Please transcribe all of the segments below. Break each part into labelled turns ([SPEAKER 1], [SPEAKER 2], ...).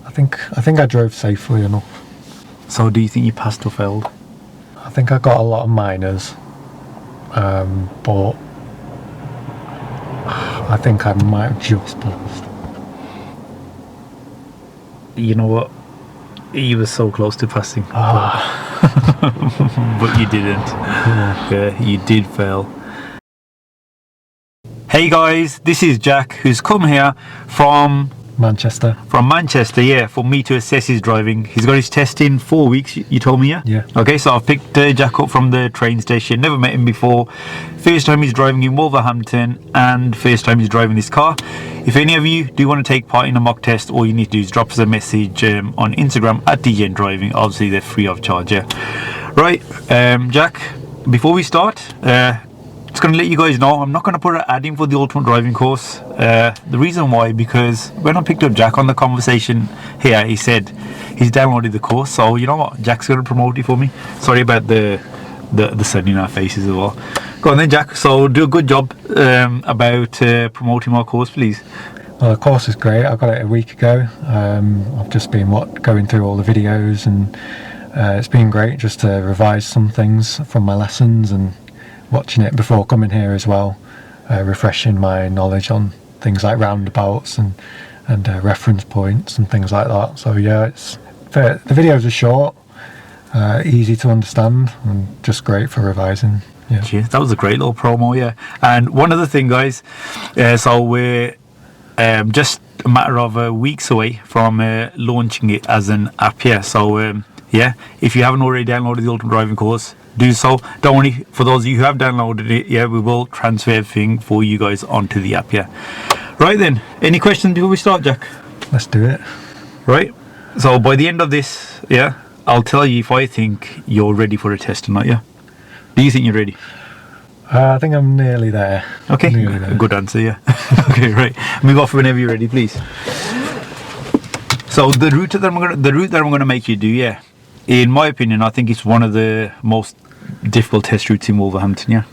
[SPEAKER 1] I think I drove safely enough.
[SPEAKER 2] So do you think you passed or failed?
[SPEAKER 1] I think I got a lot of minors, but I think I might have just passed.
[SPEAKER 2] You know what? You were so close to passing. But you didn't. Yeah, you did fail. Hey guys, this is Jack, who's come here from
[SPEAKER 1] Manchester.
[SPEAKER 2] From Manchester, yeah, for me to assess his driving. He's got his test in 4 weeks, you told me, yeah?
[SPEAKER 1] Yeah.
[SPEAKER 2] Okay, so I've picked Jack up from the train station. Never met him before. First time he's driving in Wolverhampton, and first time he's driving this car. If any of you do want to take part in a mock test, all you need to do is drop us a message on Instagram at DJN Driving. Obviously, they're free of charge, yeah. Right, Jack, before we start, just going to let you guys know, I'm not going to put an ad in for the Ultimate Driving course. The reason why, because when I picked up Jack on the conversation here, he said he's downloaded the course. So you know what, Jack's going to promote it for me. Sorry about the sun in our faces as well. Go on then, Jack. So do a good job about promoting my course, please.
[SPEAKER 1] Well, the course is great. I got it a week ago. I've just been going through all the videos, and it's been great just to revise some things from my lessons and watching it before coming here as well, refreshing my knowledge on things like roundabouts and reference points and things like that. So yeah, the videos are short, easy to understand, and just great for revising. Yeah.
[SPEAKER 2] Cheers. That was a great little promo, yeah. And one other thing, guys, so we're just a matter of weeks away from launching it as an app here. So yeah, if you haven't already downloaded the Ultimate Driving course, do so. Don't worry, for those of you who have downloaded it, yeah, we will transfer everything for you guys onto the app, yeah. Right then, any questions before we start, Jack?
[SPEAKER 1] Let's do it.
[SPEAKER 2] Right, so by the end of this, yeah, I'll tell you if I think you're ready for a test or not, yeah. Do you think you're ready?
[SPEAKER 1] I think I'm nearly there.
[SPEAKER 2] Okay,
[SPEAKER 1] nearly there.
[SPEAKER 2] Good answer, yeah. Okay, right, move off whenever you're ready, please. So the route that I'm gonna make you do, yeah, in my opinion, I think it's one of the most difficult test routes in Wolverhampton, yeah.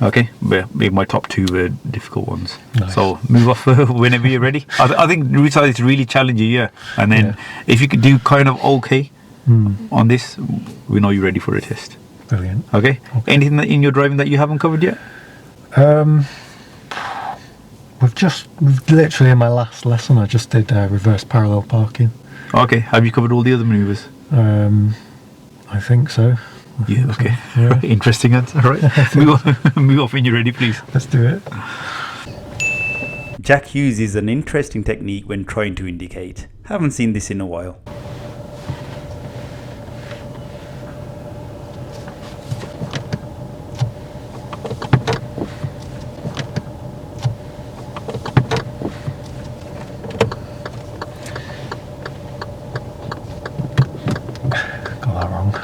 [SPEAKER 2] Okay, maybe my top two difficult ones.
[SPEAKER 1] Nice.
[SPEAKER 2] So move off whenever you're ready. I think the route side is really challenging, yeah. And then if you could do kind of okay on this, we know you're ready for a test.
[SPEAKER 1] Brilliant.
[SPEAKER 2] Okay. Anything in your driving that you haven't covered yet?
[SPEAKER 1] We've literally in my last lesson, I just did reverse parallel parking.
[SPEAKER 2] Okay. Have you covered all the other manoeuvres?
[SPEAKER 1] I think so.
[SPEAKER 2] Yeah, okay.
[SPEAKER 1] Yeah.
[SPEAKER 2] Interesting answer. All right. Move off when you're ready, please.
[SPEAKER 1] Let's do it.
[SPEAKER 3] Jack uses an interesting technique when trying to indicate. Haven't seen this in a while.
[SPEAKER 1] Got that wrong.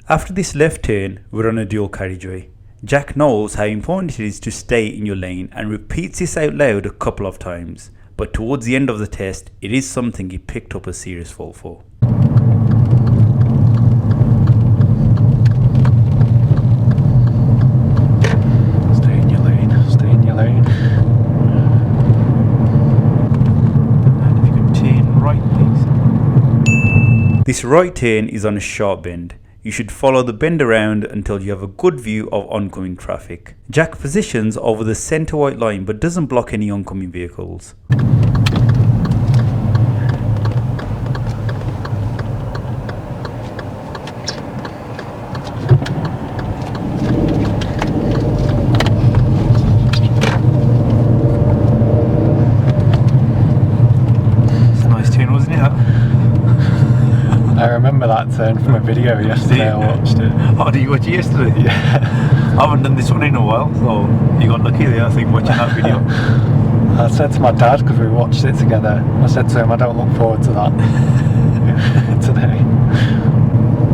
[SPEAKER 3] After this left turn, we're on a dual carriageway. Jack knows how important it is to stay in your lane and repeats this out loud a couple of times, but towards the end of the test, it is something he picked up a serious fault for.
[SPEAKER 1] Stay in your lane, stay in your lane.
[SPEAKER 2] And if you could turn right, please.
[SPEAKER 3] This right turn is on a sharp bend. You should follow the bend around until you have a good view of oncoming traffic. Jack positions over the centre white line but doesn't block any oncoming vehicles.
[SPEAKER 2] It's a nice turn, wasn't it?
[SPEAKER 1] I remember that turn from a video yesterday. I watched it.
[SPEAKER 2] Oh, did you watch it yesterday?
[SPEAKER 1] Yeah.
[SPEAKER 2] I haven't done this one in a while, so you got lucky there, I think, watching that video.
[SPEAKER 1] I said to my dad, because we watched it together, I said to him, I don't look forward to that today.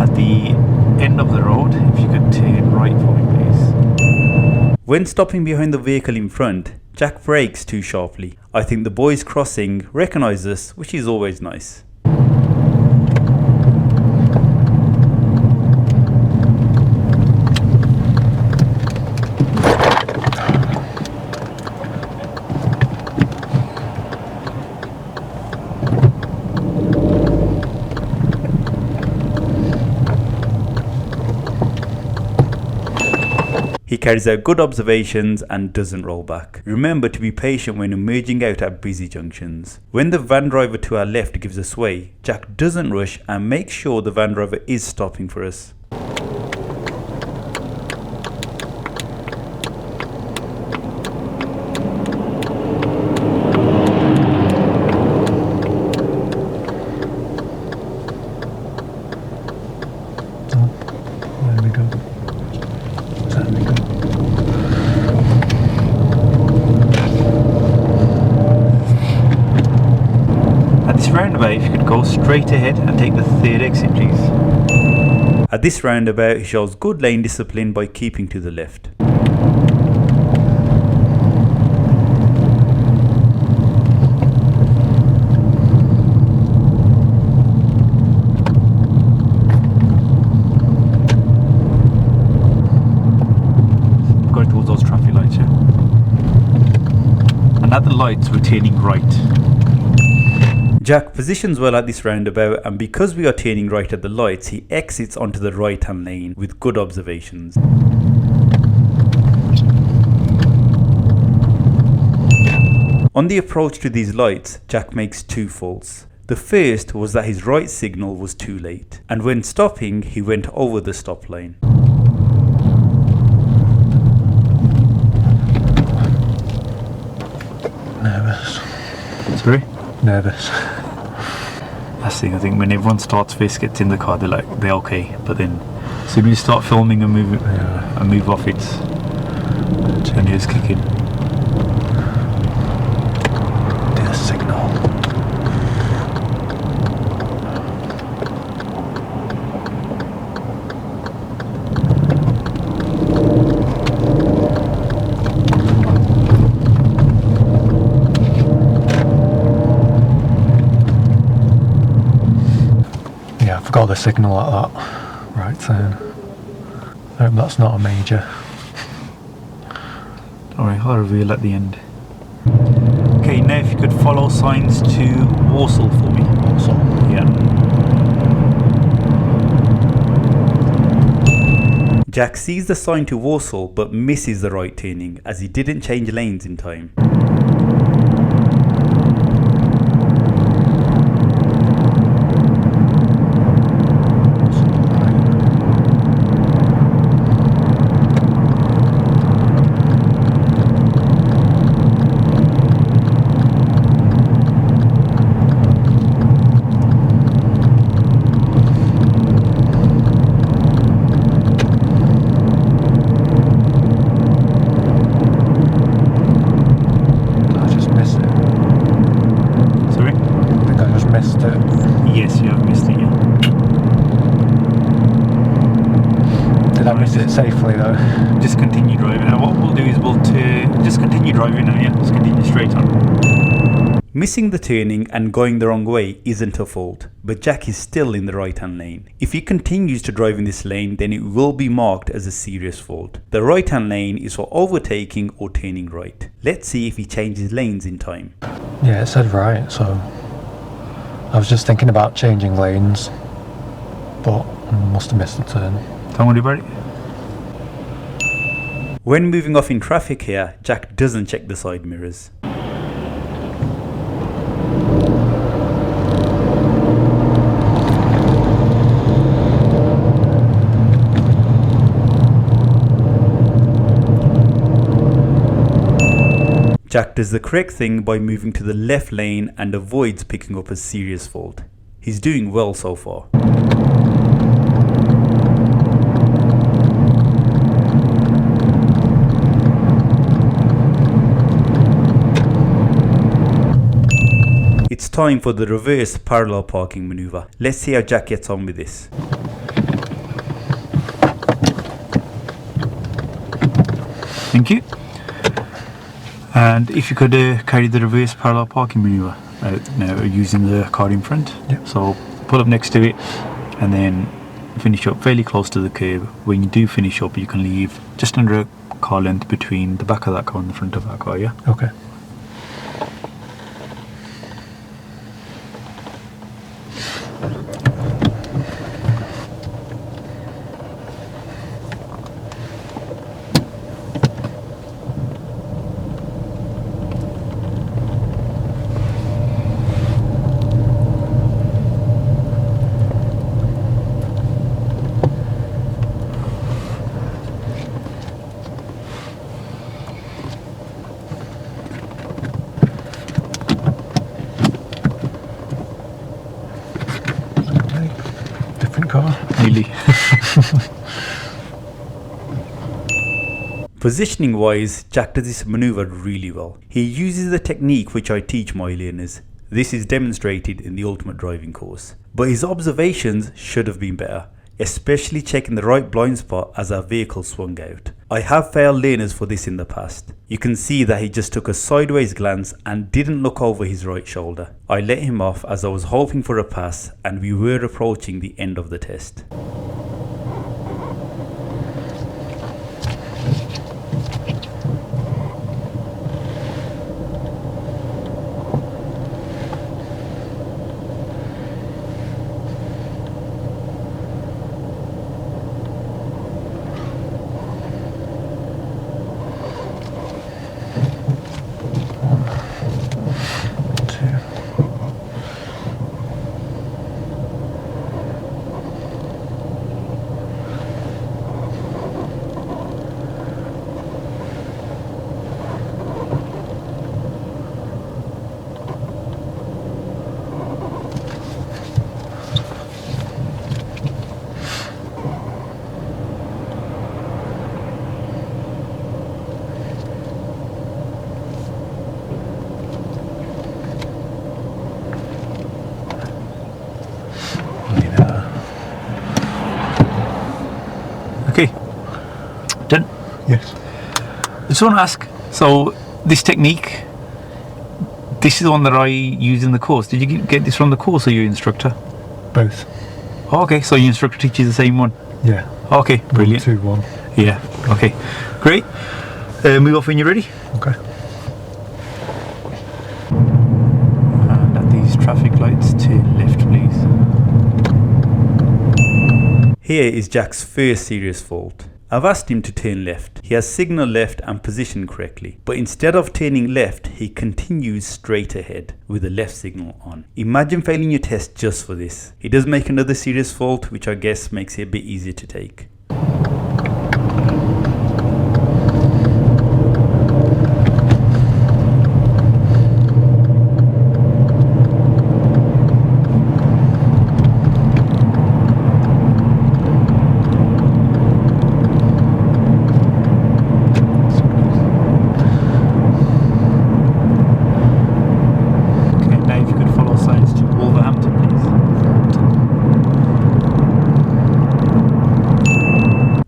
[SPEAKER 2] At the end of the road, if you could turn right for me, please.
[SPEAKER 3] When stopping behind the vehicle in front, Jack brakes too sharply. I think the boys crossing recognise us, which is always nice. He carries out good observations and doesn't roll back. Remember to be patient when emerging out at busy junctions. When the van driver to our left gives us way, Jack doesn't rush and makes sure the van driver is stopping for us.
[SPEAKER 1] There we go. There we go.
[SPEAKER 2] At this roundabout, if you could go straight ahead and take the third exit, please.
[SPEAKER 3] At this roundabout, he shows good lane discipline by keeping to the left.
[SPEAKER 2] Going towards those traffic lights, yeah? And at the lights, we're turning right.
[SPEAKER 3] Jack positions well at this roundabout, and because we are turning right at the lights, he exits onto the right hand lane with good observations. On the approach to these lights, Jack makes two faults. The first was that his right signal was too late, and when stopping, he went over the stop line.
[SPEAKER 1] Nervous.
[SPEAKER 2] Sorry?
[SPEAKER 1] Nervous.
[SPEAKER 2] That's the thing, I think when everyone first gets in the car, they're okay. But then, as soon as you start filming and move off, it's nerves kick in.
[SPEAKER 1] Do the signal. Yeah, I forgot the signal like that. Right turn. I hope that's not a major.
[SPEAKER 2] Alright, I'll reveal at the end. Okay, now if you could follow signs to Warsaw for me.
[SPEAKER 1] Warsaw.
[SPEAKER 2] Yeah.
[SPEAKER 3] Jack sees the sign to Warsaw but misses the right turning as he didn't change lanes in time.
[SPEAKER 2] Yes, you have missed it, yeah.
[SPEAKER 1] Did I miss it safely though?
[SPEAKER 2] Just continue driving. And what we'll do is just continue driving now, yeah? Just continue straight on.
[SPEAKER 3] Missing the turning and going the wrong way isn't a fault, but Jack is still in the right hand lane. If he continues to drive in this lane, then it will be marked as a serious fault. The right hand lane is for overtaking or turning right. Let's see if he changes lanes in time.
[SPEAKER 1] Yeah, it said right, so I was just thinking about changing lanes, but I must have missed the turn.
[SPEAKER 2] Don't worry about it.
[SPEAKER 3] When moving off in traffic here, Jack doesn't check the side mirrors. Jack does the correct thing by moving to the left lane and avoids picking up a serious fault. He's doing well so far. It's time for the reverse parallel parking maneuver. Let's see how Jack gets on with this.
[SPEAKER 2] Thank you. And if you could carry the reverse parallel parking maneuver out now using the car in front.
[SPEAKER 1] Yep.
[SPEAKER 2] So pull up next to it and then finish up fairly close to the curb. When you do finish up, you can leave just under a car length between the back of that car and the front of that car, yeah?
[SPEAKER 1] Okay. car.
[SPEAKER 2] Nearly.
[SPEAKER 3] Positioning wise, Jack does this manoeuvre really well. He uses the technique which I teach my learners. This is demonstrated in the ultimate driving course. But his observations should have been better, especially checking the right blind spot as our vehicle swung out. I have failed learners for this in the past. You can see that he just took a sideways glance and didn't look over his right shoulder. I let him off as I was hoping for a pass and we were approaching the end of the test.
[SPEAKER 2] Okay, done.
[SPEAKER 1] Yes.
[SPEAKER 2] I just want to ask, so this technique, this is the one that I use in the course. Did you get this from the course or your instructor?
[SPEAKER 1] Both.
[SPEAKER 2] Oh, okay, so your instructor teaches the same one?
[SPEAKER 1] Yeah.
[SPEAKER 2] Okay, brilliant.
[SPEAKER 1] 2, 1.
[SPEAKER 2] Yeah, okay, great. Move off when you're ready.
[SPEAKER 1] Okay.
[SPEAKER 2] And at these traffic lights to left, please.
[SPEAKER 3] Here is Jack's first serious fault. I've asked him to turn left. He has signalled left and positioned correctly, but instead of turning left, he continues straight ahead with the left signal on. Imagine failing your test just for this. He does make another serious fault, which I guess makes it a bit easier to take.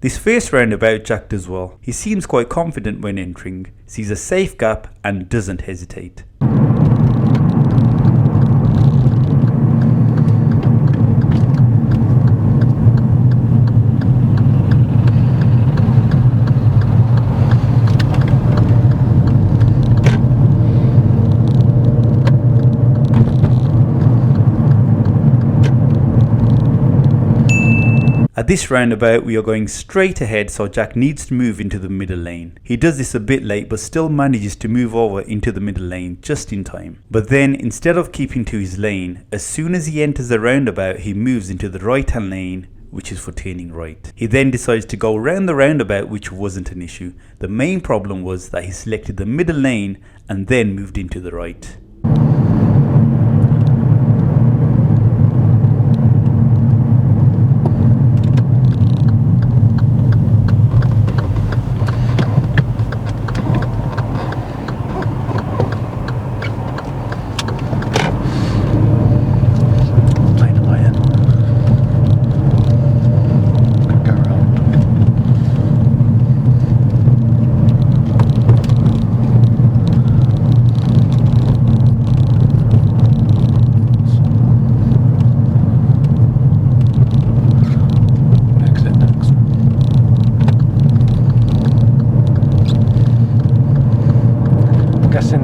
[SPEAKER 3] This first roundabout Jack does well. He seems quite confident when entering, sees a safe gap and doesn't hesitate. At this roundabout we are going straight ahead, so Jack needs to move into the middle lane. He does this a bit late but still manages to move over into the middle lane just in time. But then instead of keeping to his lane, as soon as he enters the roundabout he moves into the right hand lane, which is for turning right. He then decides to go around the roundabout, which wasn't an issue. The main problem was that he selected the middle lane and then moved into the right.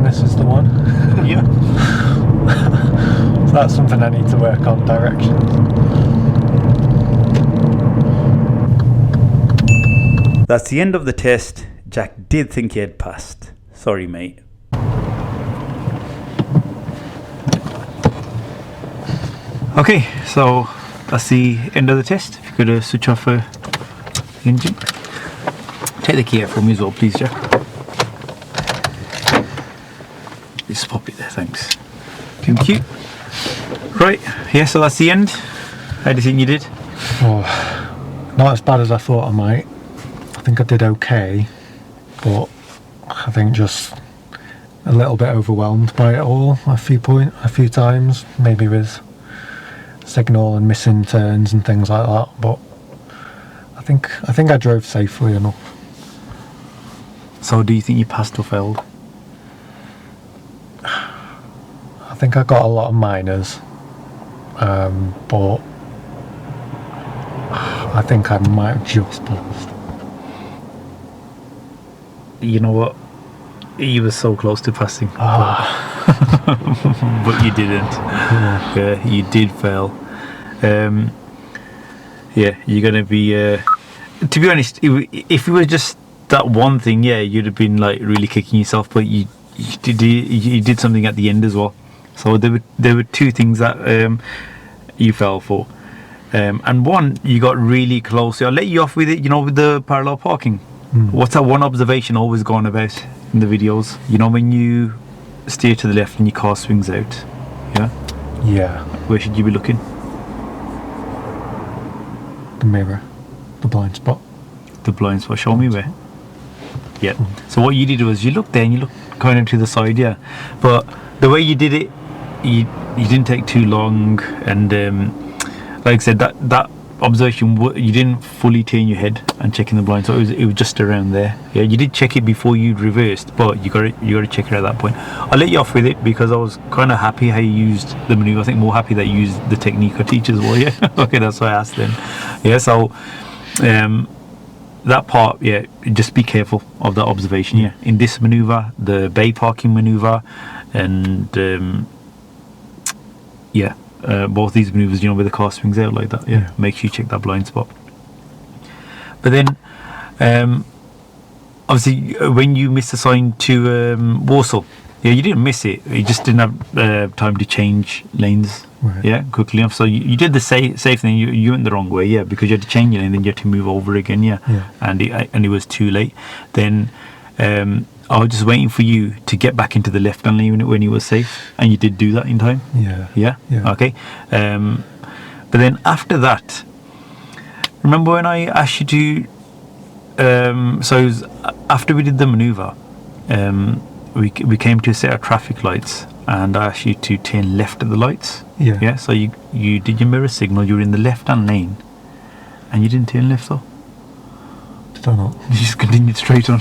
[SPEAKER 1] This is the one.
[SPEAKER 2] Yeah.
[SPEAKER 1] So that's something I need to work on, directions.
[SPEAKER 3] That's the end of the test. Jack did think he had passed. Sorry, mate.
[SPEAKER 2] Okay, so that's the end of the test. If you could switch off the engine. Take the key out from me as well, please, Jack. Just pop it there, thanks. Thank you. Right, yeah, so that's the end. How do you think you did?
[SPEAKER 1] Oh, not as bad as I thought I might. I think I did okay, but I think just a little bit overwhelmed by it all a few times, maybe with signal and missing turns and things like that. But I think I drove safely enough.
[SPEAKER 2] So do you think you passed or failed?
[SPEAKER 1] I think I got a lot of minors, but I think I might have just passed.
[SPEAKER 2] You know what? You were so close to passing, but you didn't. Yeah, you did fail. Yeah, you're gonna be. To be honest, if it was just that one thing, yeah, you'd have been like really kicking yourself. But you did something at the end as well. So there were two things that you fell for, and one you got really close. I'll let you off with it. You know, with the parallel parking. What's that one observation always going about in the videos? You know, when you steer to the left and your car swings out,
[SPEAKER 1] Yeah.
[SPEAKER 2] where should you be looking?
[SPEAKER 1] The mirror, the blind spot.
[SPEAKER 2] The blind spot. Show me where. Yeah. So what you did was you looked there and you looked kind of to the side, yeah. But the way you did it, you didn't take too long, and like I said, that observation, you didn't fully turn your head and check in the blind, so it was just around there. Yeah, you did check it before you reversed, but you got to check it at that point. I'll let you off with it because I was kind of happy how you used the maneuver. I think more happy that you used the technique I teach as well. Yeah. Okay, that's why I asked then. Yeah. So that part, yeah, just be careful of that observation. Yeah, in this maneuver, the bay parking maneuver, and yeah. Both these maneuvers, you know, where the car swings out like that, yeah, make sure you check that blind spot. But then, obviously, when you missed the sign to Warsaw, yeah, you didn't miss it. You just didn't have time to change lanes,
[SPEAKER 1] Right.
[SPEAKER 2] yeah, quickly enough. So you did the safe thing. You went the wrong way, yeah, because you had to change your lane, then you had to move over again, yeah. And it was too late. Then I was just waiting for you to get back into the left-hand lane when you were safe, and you did do that in time.
[SPEAKER 1] Yeah.
[SPEAKER 2] Okay. But then after that, remember when I asked you to? So it was after we did the maneuver, we came to a set of traffic lights, and I asked you to turn left at the lights.
[SPEAKER 1] Yeah.
[SPEAKER 2] Yeah. So you did your mirror signal. You were in the left-hand lane, and you didn't turn left though.
[SPEAKER 1] Did I not?
[SPEAKER 2] You just continued straight on.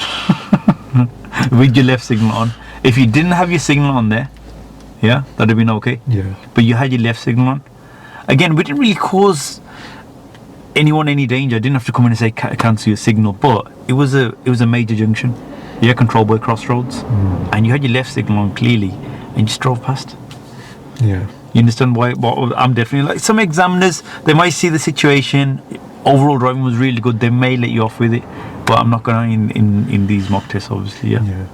[SPEAKER 2] With your left signal on. If you didn't have your signal on there, yeah, that'd have been okay.
[SPEAKER 1] Yeah.
[SPEAKER 2] But you had your left signal on. Again, we didn't really cause anyone any danger. I didn't have to come in and say cancel your signal, but it was a major junction. Yeah, controlled by crossroads, and you had your left signal on clearly, and you just drove past.
[SPEAKER 1] Yeah.
[SPEAKER 2] You understand why? What I'm definitely like. Some examiners, they might see the situation. Overall driving was really good. They may let you off with it, but I'm not going to in these mock tests, obviously.
[SPEAKER 1] Yeah.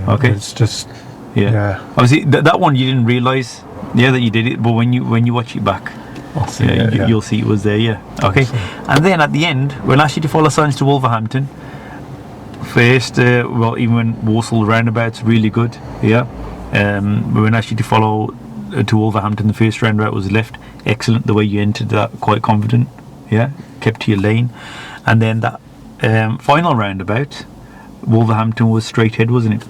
[SPEAKER 2] Okay.
[SPEAKER 1] It's just.
[SPEAKER 2] Yeah.
[SPEAKER 1] Yeah.
[SPEAKER 2] Obviously, that one you didn't realise. Yeah, that you did it. But when you watch it back,
[SPEAKER 1] I'll see it, yeah.
[SPEAKER 2] you'll see it was there. Yeah. Okay. And then at the end, we'll ask you to follow signs to Wolverhampton. First, well, even when Warsaw roundabout's really good. Yeah. We'll ask you to follow to Wolverhampton. The first roundabout was left. Excellent. The way you entered that, quite confident. Yeah. Kept to your lane, and then that final roundabout, Wolverhampton was straight ahead, wasn't it?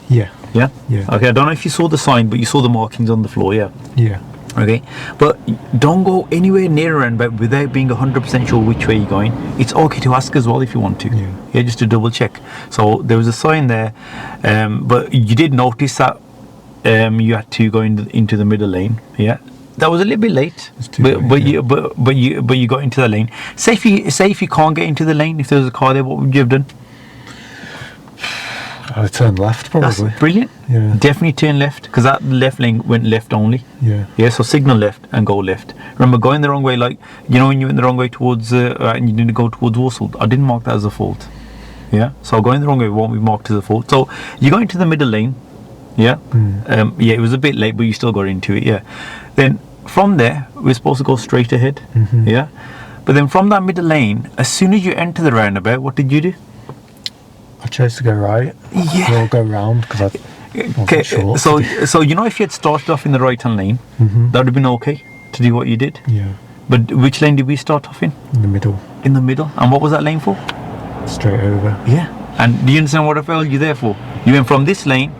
[SPEAKER 1] Yeah.
[SPEAKER 2] Yeah.
[SPEAKER 1] Yeah.
[SPEAKER 2] Okay. I don't know if you saw the sign, but you saw the markings on the floor. Yeah.
[SPEAKER 1] Yeah.
[SPEAKER 2] Okay. But don't go anywhere near a roundabout without being 100% sure which way you're going. It's okay to ask as well if you want to. Yeah. Just to double check. So there was a sign there, but you did notice that you had to go into the middle lane. Yeah. That was a little bit late, but you got into the lane. Say if you can't get into the lane, if there was a car there, what would you have done?
[SPEAKER 1] I turned left, probably.
[SPEAKER 2] That's brilliant.
[SPEAKER 1] Yeah.
[SPEAKER 2] Definitely turn left, because that left lane went left only.
[SPEAKER 1] Yeah.
[SPEAKER 2] Yeah. So signal left and go left. Remember, going the wrong way, like when you went the wrong way towards and you didn't go towards Warsaw. I didn't mark that as a fault. Yeah. So going the wrong way won't be marked as a fault. So you go into the middle lane. Yeah. Yeah. It was a bit late, but you still got into it. Yeah. Then from there, we're supposed to go straight ahead. Yeah. But then from that middle lane, as soon as you enter the roundabout, what did you do?
[SPEAKER 1] I chose to go right.
[SPEAKER 2] Yeah.
[SPEAKER 1] Or go round because I wasn't sure.
[SPEAKER 2] So if you had started off in the right-hand lane, that would have been okay to do what you did.
[SPEAKER 1] Yeah.
[SPEAKER 2] But which lane did we start off in?
[SPEAKER 1] In the middle,
[SPEAKER 2] In the middle. And what was that lane for?
[SPEAKER 1] straight over.
[SPEAKER 2] Yeah. And do you understand what I failed you there for? You went from this lane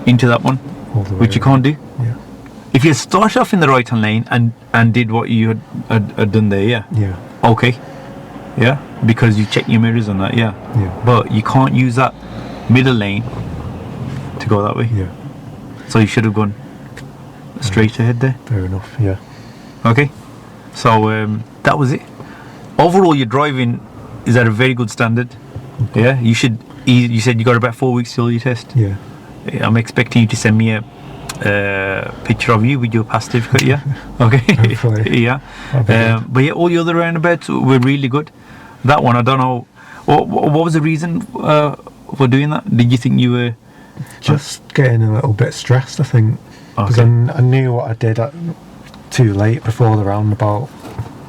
[SPEAKER 2] into that one,
[SPEAKER 1] All the way
[SPEAKER 2] which you
[SPEAKER 1] around.
[SPEAKER 2] can't do.
[SPEAKER 1] Yeah.
[SPEAKER 2] If you started off in the right hand lane and did what you had done there, yeah.
[SPEAKER 1] Yeah.
[SPEAKER 2] Okay. Yeah. Because you check your mirrors on that, yeah.
[SPEAKER 1] Yeah.
[SPEAKER 2] But you can't use that middle lane to go that way.
[SPEAKER 1] Yeah.
[SPEAKER 2] So you should have gone straight ahead there.
[SPEAKER 1] Fair enough. Yeah.
[SPEAKER 2] Okay. So that was it. Overall, your driving is at a very good standard. Yeah. You should. You said you got about 4 weeks till your test.
[SPEAKER 1] Yeah.
[SPEAKER 2] I'm expecting you to send me a picture of you with your pass certificate. Yeah. Okay.
[SPEAKER 1] Hopefully.
[SPEAKER 2] Yeah.
[SPEAKER 1] That'd be good.
[SPEAKER 2] But yeah, all the other roundabouts were really good. That one, I don't know. What was the reason for doing that? Did you think you were
[SPEAKER 1] Just getting a little bit stressed, I think, because
[SPEAKER 2] Okay.
[SPEAKER 1] I knew what I did too late before the roundabout.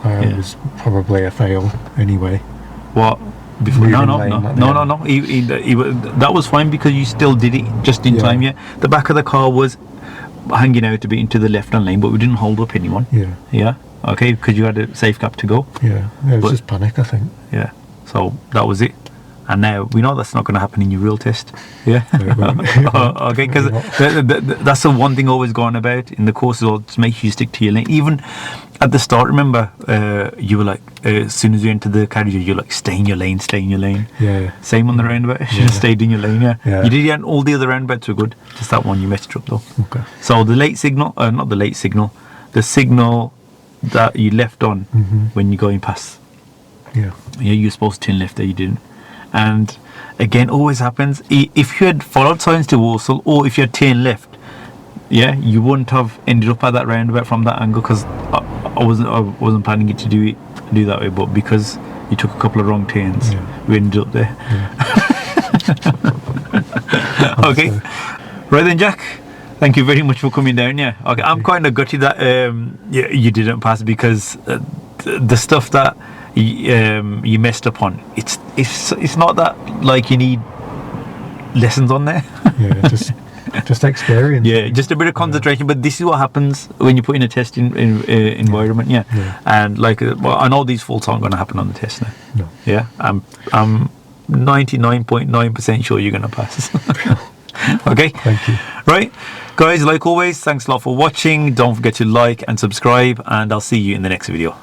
[SPEAKER 1] It was probably a fail anyway.
[SPEAKER 2] what? Before, no,
[SPEAKER 1] Moving
[SPEAKER 2] no,
[SPEAKER 1] lane
[SPEAKER 2] no,
[SPEAKER 1] at the
[SPEAKER 2] no,
[SPEAKER 1] end.
[SPEAKER 2] no, no. That was fine because you still did it just in
[SPEAKER 1] Yeah.
[SPEAKER 2] time. Yeah, the back of the car was hanging out a bit into the left-hand lane, but we didn't hold up anyone.
[SPEAKER 1] Yeah.
[SPEAKER 2] Yeah, okay, because you had a safe gap to go.
[SPEAKER 1] Yeah. It was
[SPEAKER 2] But-
[SPEAKER 1] just panic, I think.
[SPEAKER 2] Yeah, so that was it. And now we know that's not going to happen in your real test. Yeah.
[SPEAKER 1] No, it won't.
[SPEAKER 2] Okay, because that's the one thing always going about in the courses. Or just make sure you stick to your lane. Even at the start, remember, you were like, as soon as you entered the carriage, you're like, stay in your lane, stay in your lane.
[SPEAKER 1] Yeah.
[SPEAKER 2] Same on the roundabout. You should have stayed in your lane. Yeah.
[SPEAKER 1] Yeah.
[SPEAKER 2] You did. Yeah, and all the other roundabouts were good. Just that one you messed up though.
[SPEAKER 1] Okay.
[SPEAKER 2] So the late signal, not the late signal, the signal that you left on when you're going past.
[SPEAKER 1] Yeah.
[SPEAKER 2] Yeah, you're supposed to turn left there, you didn't. And again, always happens. If you had followed signs to Walsall, or if you had turned left, yeah, you wouldn't have ended up at that roundabout from that angle, because I wasn't planning it to do that way, but because you took a couple of wrong turns, we ended up there. Okay, right then, Jack. Thank you very much for coming down. Yeah, okay. I'm kind of gutted that you didn't pass, because the stuff that you messed up on, it's not that like you need lessons on there.
[SPEAKER 1] Yeah. Just experience.
[SPEAKER 2] Yeah, just a bit of concentration. But this is what happens when you put in a test environment. Yeah. And like, well, I know these faults aren't going to happen on the test now.
[SPEAKER 1] No.
[SPEAKER 2] Yeah, I'm 99.9% sure you're going to pass. Okay.
[SPEAKER 1] Thank you.
[SPEAKER 2] Right, guys. Like always, thanks a lot for watching. Don't forget to like and subscribe, and I'll see you in the next video.